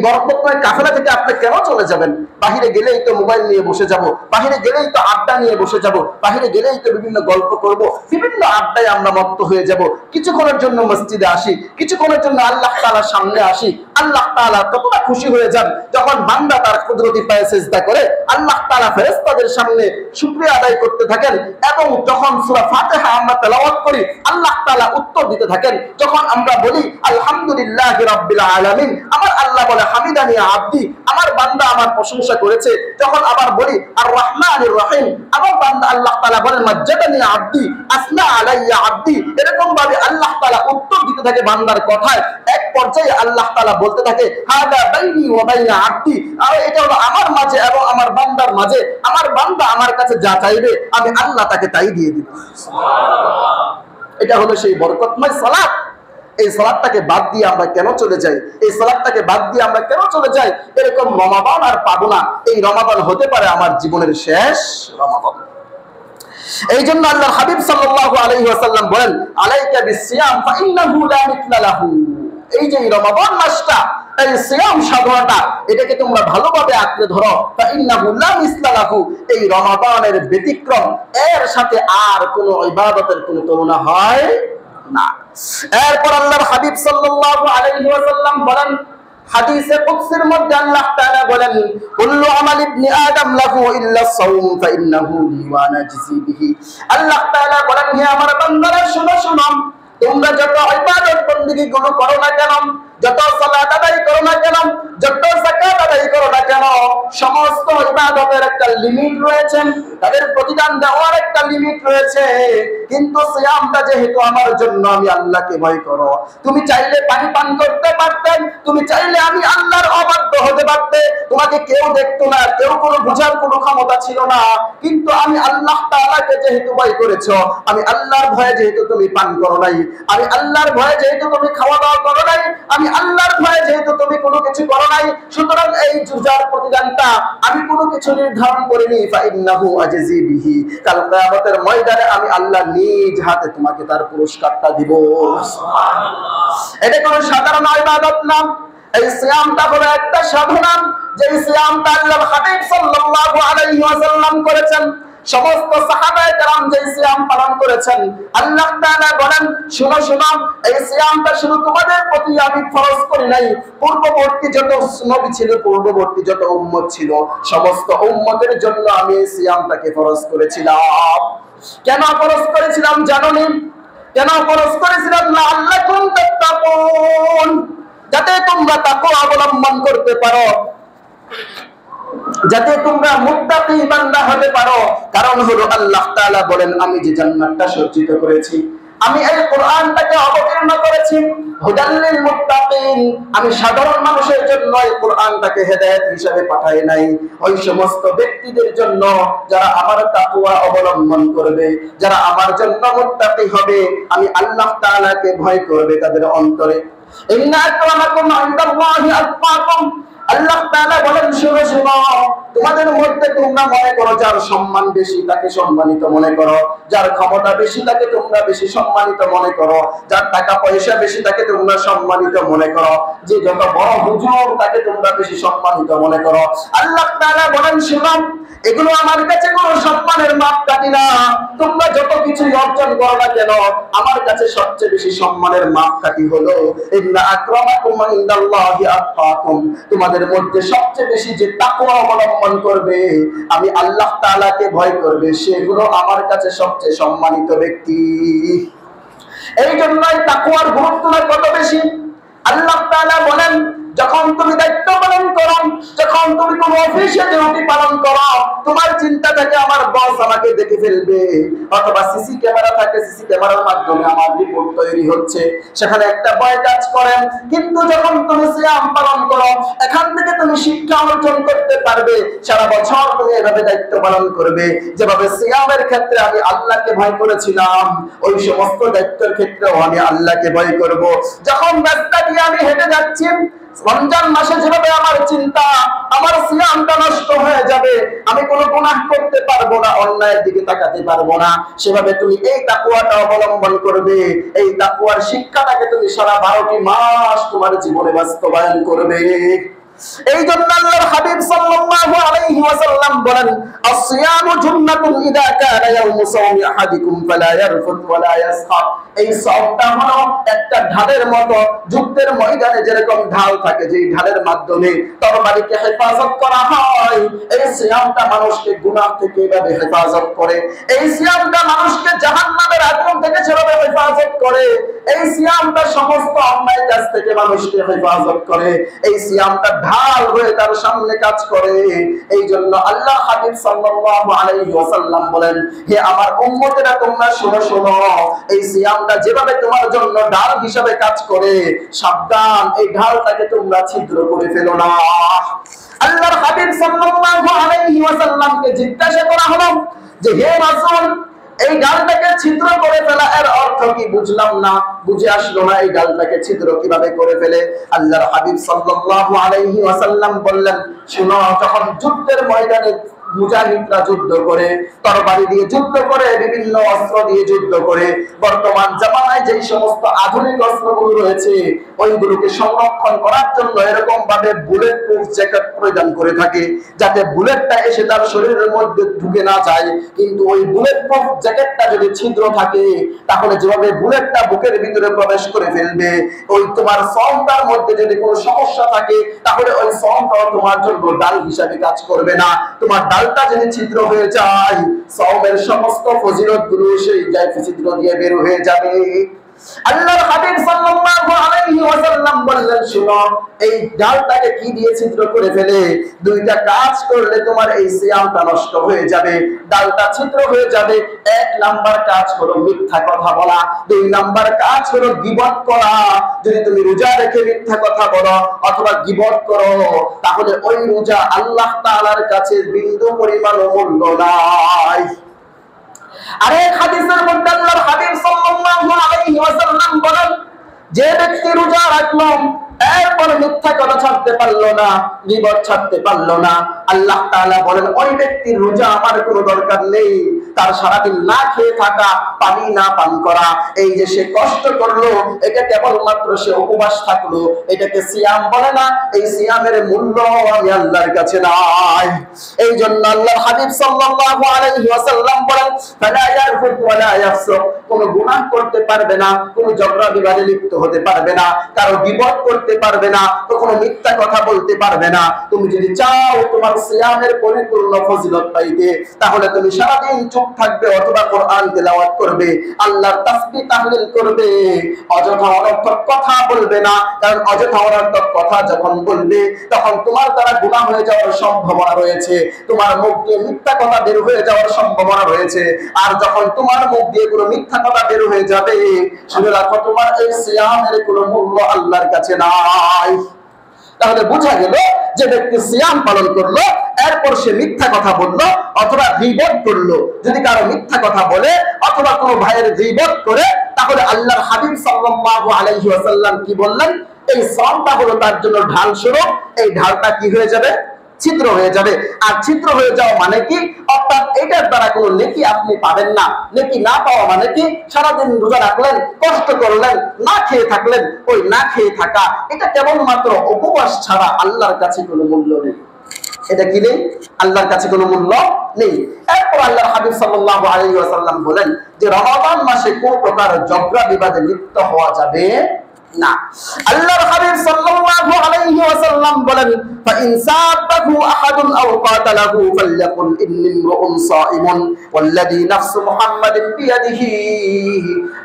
বরকতময় কাফেলা থেকে আপনি কেন চলে যাবেন? বাহিরে গেলেই তো মোবাইল নিয়ে বসে যাব, বাহিরে গেলেই তো আড্ডা নিয়ে বসে যাব, বাহিরে গেলেই তো বিভিন্ন গল্প করব, বিভিন্ন আড্ডায় আমরা মত্ত হয়ে যাব। কিছুক্ষণের জন্য মসজিদে আসি, কিছুক্ষণের জন্য আল্লাহ তাআলার সামনে আসি। আল্লাহ তাআলা কতটা খুশি হয়ে যান যখন বান্দা তার কুদরতি পায়ে সিজদা করে। আল্লাহ তাআলা ফেরেশতাদের সামনে শুকরিয়া আদায় করতে থাকেন, এবং যখন সূরা ফাতিহা আমরা তেলাওয়াত করি, আল্লাহ তাআলা উত্তর দিতে থাকেন। যখন আমরা বলি আলহামদুলিল্লাহি রাব্বিল আলামিন, আমার আল্লাহ বলে হামিদানি আব্দি, আমার বান্দা আমার প্রশংসা করেছে। যখন আবার বলি আর রহমানির রহিম, আমার বান্দা আল্লাহ তাআলা বলেন মাজ্জাদানি আব্দি আসনা আলাইয়া আব্দি। এরকম ভাবে আল্লাহ তাআলা উত্তর দিতে থাকে বান্দার কথায়। এক পর্যায়ে আল্লাহ তাআলা বলতে থাকে হাদা বাইনি ওয়া বাইনা আব্দি, আর এটা হলো আমার মাঝে এবং আমার বান্দার মাঝে। আমার বান্দা আমার কাছে যা চাইবে, আমি আল্লাহ তাকে তাই দিয়ে দিব। সুবহানাল্লাহ। এটা হলো সেই বরকতময় সালাত। এই সালাতটাকে বাদ দিয়ে আমরা কেন চলে যাই? এই সালাতটাকে বাদ দিয়ে আমরা কেন চলে যাই? এরকম রমাদান আর পাবো না। এই রমাদান হতে পারে আমার জীবনের শেষ রমাদান। এই জন্য আল্লাহর হাবিব সাল্লাল্লাহু আলাইহি ওয়াসাল্লাম বলেন আলাইকা বিসিয়াম ফাইন্নাহু লা মিথলা লাহু। এই যে রমাদান মাসটা, এই সিয়াম সাধনাটা, এটাকে তোমরা ভালোভাবে আঁকড়ে ধরো। ফাইন্নাহু লা মিথলা লাহু, এই রমাদানের ব্যতিক্রম, এর সাথে আর কোনো ইবাদতের কোনো তুলনা হয় না। এরপর আল্লাহর হাবিব সাল্লাল্লাহু আলাইহি ওয়াসাল্লাম বলেন হাদিসে কুদসির মধ্যে আল্লাহ তাআলা বলেন কুল্লু আমাল ইবনি আদম লাহু ইল্লা সাওম ফাইন্নাহু লি ওয়া আনা আজজি বিহি। আল্লাহ তাআলা বলেন, হে আমার বান্দারা শোনো, তোমরা যত ইবাদত বندگی গুলো করো না কেন, যত সালাত আদায় করো না কেন, যত যাকাত আদায় করো না কেন, সমস্ত ইবাদতের একটা লিমিট রয়েছে, তাদের প্রতিদান দেওয়ার একটা লিমিট রয়েছে। কিন্তু সিয়ামটা যেহেতু আমার জন্য, আমি আল্লাহকে ভয় করো। তুমি চাইলে পানি পান করতে পারতে, তুমি চাইলে আমি আল্লাহর অবাধ্য হতে পারতে, তোমার তোমাকে কেউ দেখতো না, কেউ কোনো বুঝার কোনো ক্ষমতা ছিল না, কিন্তু আমি আল্লাহ তাআলাকে যেহেতু ভয় করেছো, আমি আল্লাহর ভয়ে যেহেতু তুমি পান করো নাই, আমি আল্লাহর ভয়ে যেহেতু তুমি খাওয়া দাওয়া করো নাই, আমি আল্লাহর ভয়ে যেহেতু তুমি কোনো কিছু করো নাই, সুতরাং এই যুজার প্রতিদানটা আমি কোনো কিছু নির্ধারণ করিনি। ফাইন্নাহু আজজি বিহি, কাল কিয়ামতের ময়দানে আমি আল্লাহ নিজ হাতে তোমাকে তার পুরস্কারটা দিব। সুবহানাল্লাহ। এটা কোনো সাধারণ ইবাদত না, এই সিয়ামটা হলো একটা সাধনা, যে সিয়ামটা আল্লাহর হাবিব সাল্লাল্লাহু আলাইহি ওয়াসাল্লাম করেছেন। সমস্ত সাহাবায়ে কেরাম যে সিয়াম পালন করেছেন, আল্লাহ তাআলা বলেন, শুনো শুনো, এই সিয়ামটা শুধু তোমাদের প্রতি আমি ফরজ করি নাই, পূর্ববর্তী যত নবী ছিল, পূর্ববর্তী যত উম্মত ছিল, সমস্ত উম্মতের জন্য আমি এই সিয়ামটাকে ফরজ করেছিলাম। কেন ফরজ করেছিলাম জানোনি? কেন ফরজ করেছিলাম? লাআল্লাকুম তাত্তাকুন, যাতে তোমরা তাকওয়া অবলম্বন করতে পারো, যাতে তোমরা মুত্তাকি বান্দা হতে পারো। কারণ হলো আল্লাহ তাআলা বলেন, আমি যে জান্নাতটা সজ্জিত করেছি, আমি এই কোরআনটাকে অবতীর্ণ করেছি হুদাল লিল মুত্তাকিন, আমি সাধারণ মানুষের জন্য এই কোরআনটাকে হেদায়েত হিসেবে পাঠাই নাই, ওই সমস্ত ব্যক্তিদের জন্য যারা আমার তাকওয়া অবলম্বন করবে, যারা আমার জন্য মুত্তাকি হবে, আমি আল্লাহ তাআলাকে ভয় করবে তাদের অন্তরে। ইন্না আকরামাকুম ইনদাল্লাহি আতকাকুম, আল্লাহ তাআলা বলেন, শুনো শুনো, তোমাদের মধ্যে তোমরা মনে করো যার সম্মান বেশি তাকে সম্মানিত মনে করো, যার ক্ষমতা বেশি তাকে তোমরা বেশি সম্মানিত মনে করো, যার টাকা পয়সা বেশি তাকে তোমরা সম্মানিত মনে করো, যে যত বড় হুজুর তাকে তোমরা বেশি সম্মানিত মনে করো। আল্লাহ তাআলা বলেন, শুনো, এগুলো আমার কাছে কোনো সম্মানের মাপকাঠি না। তোমরা যত কিছু অর্জন করো না কেন, আমার কাছে সবচেয়ে বেশি সম্মানের মাপকাঠি হলো ইন্না আকরামাকুম ইনদাল্লাহি আতকাকুম, তোমাদের মধ্যে সবচেয়ে বেশি যে তাকওয়া অবলম্বন করবে, আমি আল্লাহ তাআলাকে ভয় করবে, সেগুলো আমার কাছে সবচেয়ে সম্মানিত ব্যক্তি। এই জন্যই তাকওয়ার গুরুত্ব কত বেশি। আল্লাহ তাআলা বলেন, যখন তুমি দায়িত্ব পালন করো, যখন তুমি কোন অফিসে ডিউটি পালন করো, তোমার চিন্তা থাকে আমার বস আমাকে দেখে ফেলবে, অথবা সিসি ক্যামেরা থাকে, সিসি ক্যামেরার মাধ্যমে আমার রিপোর্ট তৈরি হচ্ছে, সেখানে একটা ভয় কাজ করেন। কিন্তু যখন তুমি সিয়াম পালন করো, এখান থেকে তুমি শিক্ষা অর্জন করতে পারবে, সারা বছর তুমি এভাবে দায়িত্ব পালন করবে, যেভাবে সিয়ামের ক্ষেত্রে আমি আল্লাহকে ভয় করেছিলাম, ওই সমস্ত দায়িত্বের ক্ষেত্রেও আমি আল্লাহকে ভয় করব। যখন রাস্তা দিয়ে আমি হেঁটে যাচ্ছি, রমজান মাসে যেভাবে আমার চিন্তা, আমার সিয়ামটা নষ্ট হয়ে যাবে, আমি কোনো গুনাহ করতে পারবো না, অন্যায়ের দিকে তাকাতে পারবো না, সেভাবে তুমি এই তাকওয়াটা অবলম্বন করবে, এই তাকওয়ার শিক্ষাটাকে তুমি সারা 12টি মাস তোমার জীবনে বাস্তবায়ন করবে। এই জন্য আল্লাহর হাবিব সাল্লাল্লাহু আলাইহি ওয়াসাল্লাম বলেন, as-সিয়ামু জুন্নাতুন ইযা কানা ইয়াউমু সাওমি আহাদিকুম ফালা ইয়ারফুত ওয়ালা ইয়াসখাব। এই সাওমটা হলো একটা ঢালের মতো, যুদ্ধের ময়দানে যেরকম ঢাল থাকে, যে ঢালের মাধ্যমে তরবারিকে হেফাজত করা হয়, এই সিয়ামটা মানুষকে গুনাহ থেকে এভাবে হেফাজত করে, এই সিয়ামটা মানুষকে জাহান্নামের আগুন থেকে যেভাবে হেফাজত করে, এই সিয়ামটা সমস্ত অন্যায় কাজ থেকে মানুষকে হেফাজত করে, এই সিয়ামটা ঢাল হয়ে তার সামনে কাজ করে। এই জন্য আল্লাহ হাবিব সাল্লাল্লাহু আলাইহি ওয়াসাল্লাম বলেন, হে আমার উম্মতেরা, তোমরা শোনো শোনো, এই সিয়ামটা যেভাবে তোমার জন্য ঢাল হিসাবে কাজ করে, সাবধান, এই ঢালটাকে তোমরা ছিদ্র করে ফেলো না। আল্লাহর হাবিব সাল্লাল্লাহু আলাইহি ওয়াসাল্লামকে জিজ্ঞাসা করা হলো যে, হে রাসূল, এই ডালটাকে ছিদ্র করে ফেলা এর অর্থ কি? বুঝলাম না, বুঝে আসলো না এই ডালটাকে ছিদ্র কিভাবে করে ফেলে। আল্লাহর হাবিব সাল্লাল্লাহু আলাইহি ওয়াসাল্লাম বললেন, শুনো, যখন যুদ্ধের ময়দানে মুজাহিদরা যুদ্ধ করে, তরবারি দিয়ে যুদ্ধ করে, বিভিন্ন অস্ত্র দিয়ে যুদ্ধ করে, বর্তমান জামানায় যেই সমস্ত আধুনিক অস্ত্রগুলো রয়েছে, ওইগুলোকে সংরক্ষণ করার জন্য এরকম ভাবে বুলেট প্রুফ জ্যাকেট পরিধান করে থাকে, যাতে বুলেটটা এসে তার শরীরের মধ্যে ঢুকে না যায়। কিন্তু ওই বুলেট প্রুফ জ্যাকেটটা যদি ছিদ্র থাকে, তাহলে যেভাবে বুলেটটা বুকের ভিতরে প্রবেশ করে ফেলবে, ওই তোমার সওমটার মধ্যে যদি কোনো সমস্যা থাকে, তাহলে ওই সওমটাও তোমার জন্য ডাল হিসাবে কাজ করবে না। তোমার ডালটা যদি ছিদ্র হয়ে যায়, সওমের সমস্ত ফজিলতগুলো সেই ছিদ্র দিয়ে বের হয়ে যাবে। আল্লাহর হাবিব সাল্লাল্লাহু আলাইহি ওয়াসাল্লাম বললেন, শুনো, এই ডালটাকে কি দিয়ে ছিদ্র করে ফেলে? দুইটা কাজ করলে তোমার এই সিয়ামটা নষ্ট হয়ে যাবে, ডালটা ছিদ্র হয়ে যাবে। এক নাম্বার কাজ হলো মিথ্যা কথা বলা, দুই নাম্বার কাজ হলো গীবত করা। যদি তুমি রোজা রেখে মিথ্যা কথা বলো অথবা গীবত করো, তাহলে ওই রোজা আল্লাহ তাআলার কাছে বিন্দু পরিমাণ মূল্য নাই। আরেক হাদিসের মধ্যে আল্লাহর হাবিব সাল্লাল্লাহু আলাইহি ওয়াসাল্লাম বলেন, যে ব্যক্তি রোজা রাখলো এরপর মিথ্যা কথা ছাড়তে পারলো না, গীবত ছাড়তে পারলো না, আল্লাহ তাআলা বলেন ওই ব্যক্তির রোজা আমার কোনো দরকার নেই। তার সারাদিন না খেয়ে থাকা, পানি না পান করা, এই যে সে কষ্ট করলো, এটা কেবলমাত্র সে উপবাস থাকলো, এটাকে সিয়াম বলে না। এই সিয়ামের মূল্য আমি আল্লাহর কাছে নাই। এই জন্য আল্লাহর হাবিব সাল্লাল্লাহু আলাইহি ওয়াসাল্লাম বলেন, ফালা ইয়ারফুত ওয়ালা ইয়াফসুক, কোনো গুনাহ করতে পারবে না, কোনো ঝগড়া বিবাদে লিপ্ত হতে পারবে না, কারো গীবত করতে পারবে না, কখনো মিথ্যা কথা বলতে পারবে না। তুমি যদি চাও তোমার সিয়ামের পরিপূর্ণ ফজিলত পাইতে, তাহলে তুমি সারাদিন চুপ থাকবে অথবা কোরআন তেলাওয়াত করবে, আল্লাহর তাসবিহ তাহলিল করবে, অযথা অনর্থক কথা বলবে না। কারণ অযথা অনর্থক কথা যখন বলবে তখন তোমার দ্বারা গুনাহ হয়ে যাওয়ার সম্ভাবনা রয়েছে, তোমার মুখ দিয়ে মিথ্যা কথা বের হয়ে যাওয়ার সম্ভাবনা রয়েছে। আর যখন তোমার মুখ দিয়ে কোনো মিথ্যা কথা বের হয়ে যাবে, শুনে রাখো তোমার এই সিয়ামের কোনো মূল্য আল্লাহর কাছে নাই। তাহলে বোঝা গেল যে ব্যক্তি সিয়াম পালন করলো এরপর সে মিথ্যা কথা বললো অথবা গীবত করলো, যদি কারো মিথ্যা কথা বলে অথবা কোনো ভাইয়ের গীবত করে, তাহলে আল্লাহর হাবিব সাল্লাল্লাহু আলাইহি ওয়াসাল্লাম কি বললেন? এই সামটা হলো তার জন্য ঢাল স্বরূপ, এই ঢালটা কি হয়ে যাবে? ছিদ্র হয়ে যাবে। আর ছিদ্র হয়ে যাওয়া মানে কি? অর্থাৎ এটার দ্বারা কোনো নেকি আপনি পাবেন না। নেকি না পাওয়া মানে কি? সারাদিন রোজা রাখলেন, কষ্ট করলেন, না খেয়ে থাকলেন, ওই না খেয়ে থাকা এটা কেবলমাত্র উপবাস ছাড়া আল্লাহর কাছে কোনো মূল্য নেই। এটা কি নেই? আল্লাহর কাছে কোনো মূল্য নেই। এরপর আল্লাহর হাবিব সাল্লাল্লাহু আলাইহি ওয়াসাল্লাম বলেন যে রমাদান মাসে কোন প্রকার ঝগড়া বিবাদে লিপ্ত হওয়া যাবে না। আল্লাহর হাবিব সাল্লাল্লাহু আলাইহি ওয়াসাল্লাম বলেন, فإن سابه أحد أو قاتله فليقل إني امرؤ صائم والذي نفس محمد بيده।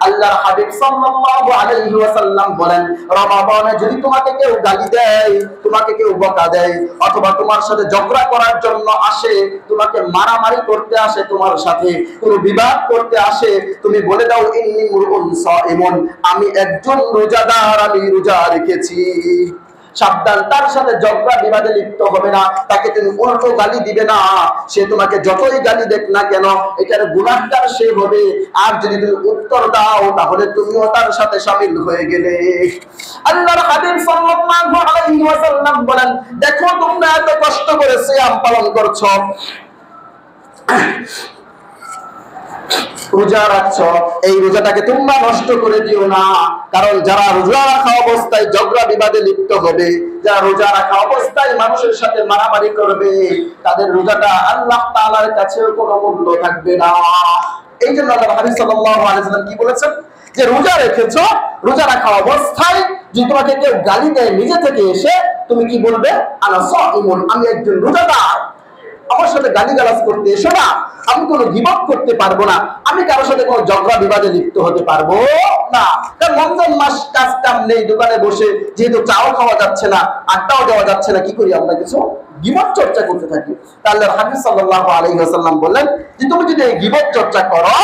আল্লাহর হাবিব সাল্লাল্লাহু আলাইহি ওয়াসাল্লাম বলেন, রমাদানে যদি তোমাকে কেউ গালি দেয়, তোমাকে কেউ বকা দেয়, অথবা তোমার সাথে ঝগড়া করার জন্য আসে, তোমাকে মারামারি করতে আসে, তোমার সাথে কোনো বিবাদ করতে আসে, তুমি বলে দাও ইন্নী মুরউন সাইমুন, আমি একজন রোজাদার, আমি রোজা রেখেছি। সাবধান, তার সাথে ঝগড়া বিবাদে লিপ্ত হবে না, তাকে তুমি উল্টো গালি দিবে না। সে তোমাকে যতই গালি দেখ না কেন, এটার গুনাহগার সে হবে। আর যদি তুমি উত্তর দাও, তাহলে তুমিও তার সাথে শামিল হয়ে গেলে। আল্লাহর হাবিব সাল্লাল্লাহু আলাইহি ওয়াসাল্লাম বলেন, দেখো তোমরা এত কষ্ট করে সিয়াম পালন করছো, রোজা রাখছো, এই রোজাটাকে তোমরা নষ্ট করে দিও না। কারণ যারা রোজা রাখা অবস্থায় ঝগড়া বিবাদে লিপ্ত হবে, যারা রোজা রাখা অবস্থায় মানুষের সাথে মারামারি করবে, তাদের রোজাটা আল্লাহ তাআলার কাছে কোনো মূল্য থাকবে না। এই জন্য আল্লাহর হাবিব সাল্লাল্লাহু আলাইহি ওয়াসাল্লাম কি বলেছেন? যে রোজা রেখেছো, রোজা রাখা অবস্থায় যদি তোমাকে কেউ গালি দেয় নিজে থেকে এসে, তুমি কি বলবে? আনা সাইমুন, আমি একজন রোজাদার, আমার সাথে গালিগালাজ করতে এসো না, আমি কোনো গীবত করতে পারবো না, আমি কারোর সাথে কোনো ঝগড়া বিবাদে লিপ্ত হতে পারবো না। কারণ রমজান মাস কাজ কাম নেই, দোকানে বসে যেহেতু চাও খাওয়া যাচ্ছে না, আড্ডাও দেওয়া যাচ্ছে না, কি করি আমরা? কিছু গীবত চর্চা করতে থাকি। তাহলে হাবিব সাল্লাল্লাহু আলাইহি ওয়াসাল্লাম বললেন যে তুমি যদি এই গীবত চর্চা করো,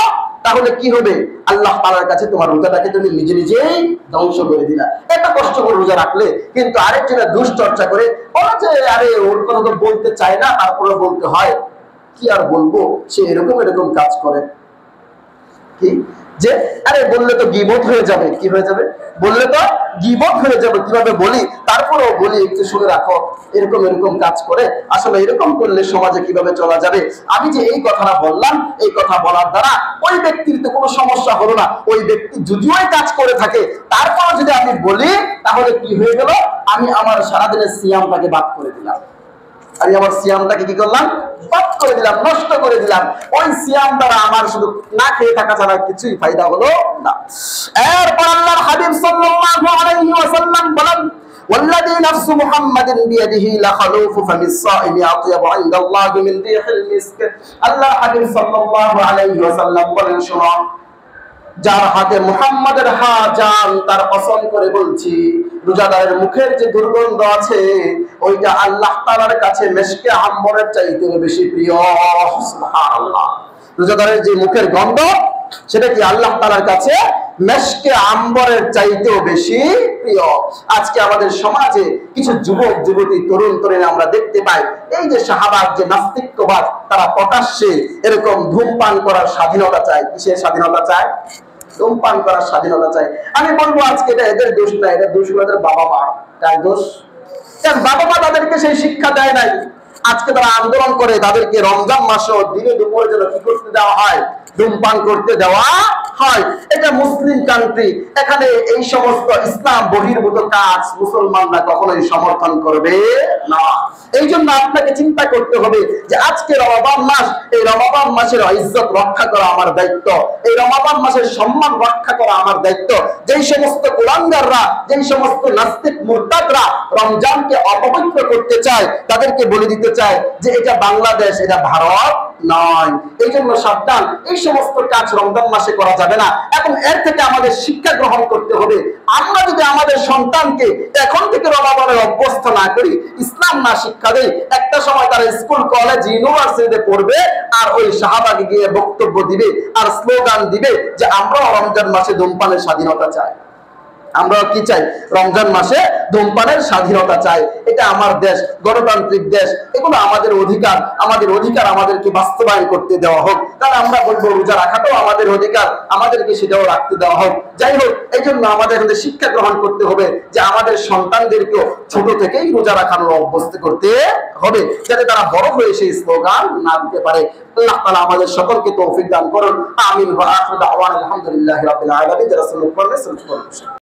তাহলে কি হবে? আল্লাহ তাআলার কাছে তোমার রোজাটাকে তুমি নিজে নিজেই ধ্বংস করে দিলা। এত কষ্ট করে রোজা রাখলে, কিন্তু আরেকজনের দুশ্চর্চা করে বলে যে আরে ওর কথা তো বলতে চায় না, তারপরে বলতে হয়, কি আর বলবো, সে এরকম এরকম কাজ করে। কি যে আরে বললে তো গীবত হয়ে যাবে। কি হয়ে যাবে? বললে তো গীবত হয়ে যাবে। কিভাবে বলি? তারপরেও বলি একটু শুনে রাখো, এরকম এরকম কাজ করে, আসলে এরকম করলে সমাজে কিভাবে চলা যাবে। আমি যে এই কথাটা বললাম, এই কথা বলার দ্বারা ওই ব্যক্তির তো কোনো সমস্যা হলো না। ওই ব্যক্তি যদিও কাজ করে থাকে, তারপর যদি আমি বলি, তাহলে কি হয়ে গেল? আমি আমার সারাদিনের সিয়ামটাকে বাদ করে দিলাম। আমি আমার সিয়ামটাকে কি করলাম? বাদ করে দিলাম, নষ্ট করে দিলাম। ওই সিয়াম দ্বারা আমার শুধু না খেয়ে থাকা ছাড়া কিছুই ফায়দা হলো না। এরপর আল্লাহর হাবিব সাল্লাল্লাহু আলাইহি ওয়াসাল্লাম বলেন, والذي نفس محمد بيده لخلوف فم الصائم اطيب عند الله من ريح المسك। আল্লাহর হাবিব সাল্লাল্লাহু আলাইহি ওয়াসাল্লাম বলেন, শোনো, যার হাতে মুহাম্মাদের হাজান, তার কসম করে বলছি, রোজাদারের মুখের যে দুর্গন্ধ আছে ওইটা আল্লাহ তাআলার কাছে মেশকে আম্বরের চাইতে বেশি প্রিয়। সুবহানাল্লাহ। রোজাদারের যে মুখের গন্ধ সেটা কি আল্লাহ তাআলার কাছে মেশকে আম্বরের চাইতেও বেশি প্রিয়। আজকে আমাদের সমাজে কিছু যুবক যুবতী, তরুণ তরুণী আমরা দেখতে পাই, এই যে শাহবাগ, যে নাস্তিকবাদ, তারা প্রকাশ্যে এরকম ধূমপান করার স্বাধীনতা চায়। কিসের স্বাধীনতা চায়? ধূমপান করার স্বাধীনতা চায়। আমি বলবো আজকে এটা এদের দোষ না, এটা দোষ হলো এদের বাবা মা। কার দোষ? কারণ বাবা মা তাদেরকে সেই শিক্ষা দেয় নাই। আজকে তারা আন্দোলন করে তাদেরকে রমজান মাসেও দিনে দুপুরে যেন কি করতে দেওয়া হয়? ধূমপান করতে দেওয়া হয়। এটা মুসলিম কান্ট্রি, এখানে এই সমস্ত ইসলাম বহির্ভূত কাজ মুসলমানরা কখনোই সমর্থন করবে না। এই জন্য আপনাকে চিন্তা করতে হবে যে আজকে রমাদান মাস, এই রমাদান মাসের ইজ্জত রক্ষা করা আমার দায়িত্ব, এই রমাদান মাসের সম্মান রক্ষা করা আমার দায়িত্ব। যেই সমস্ত কুলাঙ্গাররা, যেই সমস্ত নাস্তিক মুরতাদরা রমজানকে অপবিত্র করতে চায়, তাদেরকে বলে দিতে চায় যে এটা বাংলাদেশ, এটা ভারত নয়। এই জন্য সাবধান, এই সমস্ত কাজ রমজান মাসে করা যাবে না। এখন এর থেকে আমাদের শিক্ষা গ্রহণ করতে হবে। আমরা যদি আমাদের সন্তানকে এখন থেকে রমাদানের অভ্যস্ত না করি, ইসলাম না শিক্ষা দেই, একটা সময় তারা স্কুল, কলেজ, ইউনিভার্সিটিতে পড়বে আর ওই শাহবাগে গিয়ে বক্তব্য দিবে আর স্লোগান দিবে যে আমরাও রমজান মাসে ধূমপানের স্বাধীনতা চাই। আমরা কি চাই? রমজান মাসে ধূমপানের স্বাধীনতা চাই। এটা আমার দেশ, গণতান্ত্রিক দেশ, এগুলো আমাদের অধিকার। আমাদের অধিকার আমাদেরকে বাস্তবায়ন করতে দেওয়া হোক। তাহলে আমরা বলবো রোজা রাখাটাও আমাদের অধিকার, আমাদেরকে সেটাও রাখতে দেওয়া হোক। যাই হোক, এই জন্য আমাদের শিক্ষা গ্রহণ করতে হবে যে আমাদের সন্তানদেরকেও ছোট থেকেই রোজা রাখানোর অভ্যস্ত করতে হবে, যাতে তারা বড় হয়ে সেই স্লোগান না দিতে পারে। আল্লাহ তাআলা আমাদের সকলকে তৌফিক দান করুন। আমিন। ওয়া আখিরু দাওয়ানা আলহামদুলিল্লাহি রাব্বিল আলামিন। যারা সুন্নাত পড়বে সুন্নাত পড়বে।